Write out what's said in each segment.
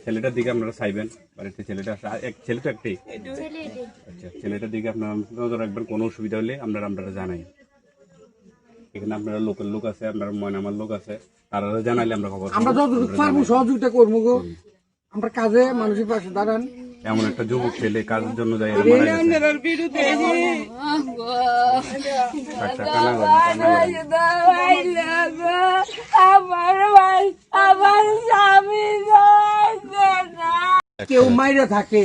ছেলেটার দিকে আপনারা চাইবেন, বাড়িতে ছেলে তো একটাই। আচ্ছা, ছেলেটার দিকে আপনারা নজর রাখবেন। কোনো অসুবিধা হলে আপনারা জানাই। এখানে আপনারা লোকাল লোক আছে, আপনার ময়নামার লোক আছে, তারা জানাইলে আমরা খবর আমরা যতটুকু পারবো সহযোগিতা করবো গো। আমরা কাজে মানুষের পাশে দাঁড়ান। এমন একটা যুবক ছেলে কাজের জন্য যায়, কেউ মাইরে থাকে,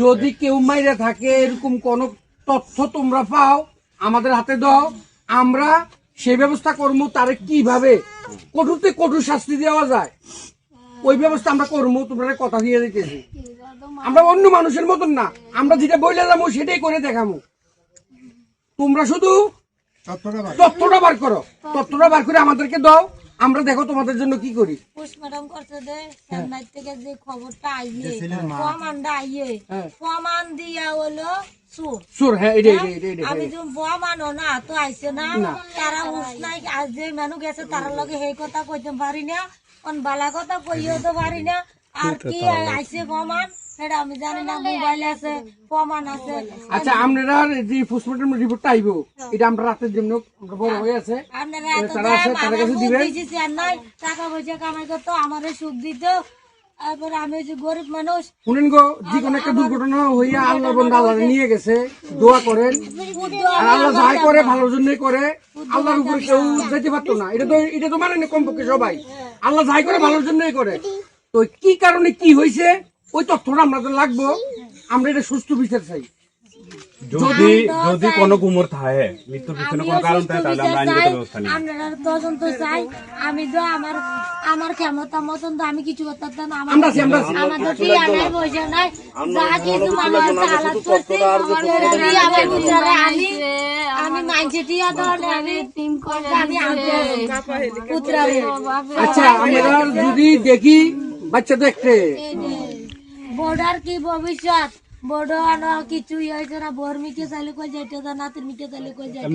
যদি কেউ মাইরে থাকে এরকম কোন তথ্য তোমরা পাও আমাদের হাতে দাও, আমরা সেই ব্যবস্থা করবো। তারে কিভাবে কঠোরতে কঠোর শাস্তি দেওয়া যায় ওই ব্যবস্থা আমরা করবো। তোমরা কথা দিয়ে দিতেছি, আমরা অন্য মানুষের মতন না, আমরা যেটা বলে যাবো সেটাই করে দেখাবো। তোমরা শুধু তথ্যটা বার করো, তথ্যটা বার করে আমাদেরকে দাও, আমরা দেখো তোমাদের জন্য কি করি। পোস্টমর্টম করতে দে চেন্নাই থেকে যে খবরটা আইয়ে প্রমাণটা আইয়ে প্রমাণ দিয়া হলো সুর। হ্যাঁ, আমি যখন প্রমাণও না তো আইছে না, তারা উষ্ণাই আজ যে মানুষ গেছে তার লগে সেই কথা কইতে পারি না, বালা কথা কইও তো পারি না। আর কি আইছে প্রমাণ সেটা আমি জানি না, মোবাইল আছে প্রমাণ আছে। আচ্ছা, আপনারা যে পোস্টমর্টম রিপোর্টটা আইব এটা আমরা রাতের জন্য বড় হয়ে আছে, টাকা পয়সা কামাই করতো, আমার সুখ দিত। তারপরে আমি যে গরিব মানুষ, শুনেন গো, যে কোনো একটা দুর্ঘটনা হইয়া আল্লাহ বন্ধা আল্লাহ নিয়ে গেছে, দোয়া করেন। আর আল্লাহ যাই করে ভালোর জন্যই করে, আল্লাহর উপরে কেউ যেতে পারতো না। এটা তো মানে না কমপক্ষে সবাই, আল্লাহ যাই করে ভালোর জন্যই করে। তো কি কারণে কি হয়েছে ওই তথ্যটা আমাদের লাগবো, আমরা এটা সুস্থ বিচার চাই। যদি কোনো গুমর থাকে, মৃত্যুর পিছনে কোনো কারণ থাকে, তাহলে আমরা আইনগত ব্যবস্থা নিই। আপনারা তদন্ত চাই। আমি তো আমার ক্ষমতা মতন তো আমি কিছু করতাম না। আমাদের কি আনার পয়সা নাই, যা কিছু মানুষ হালাত করছে আমার পুত্রারে আমি মানছি টিয়া ধরে আমি পুত্রারে। আচ্ছা, আমরা যদি দেখি বাচ্চা দেখতে বর্ডার কি ভবিষ্যৎ বড় কিছু হয়েছে না, বর্মিকে চাইলে কই যাইতে না, নাতির মিকে চাইলে কই যাইতে।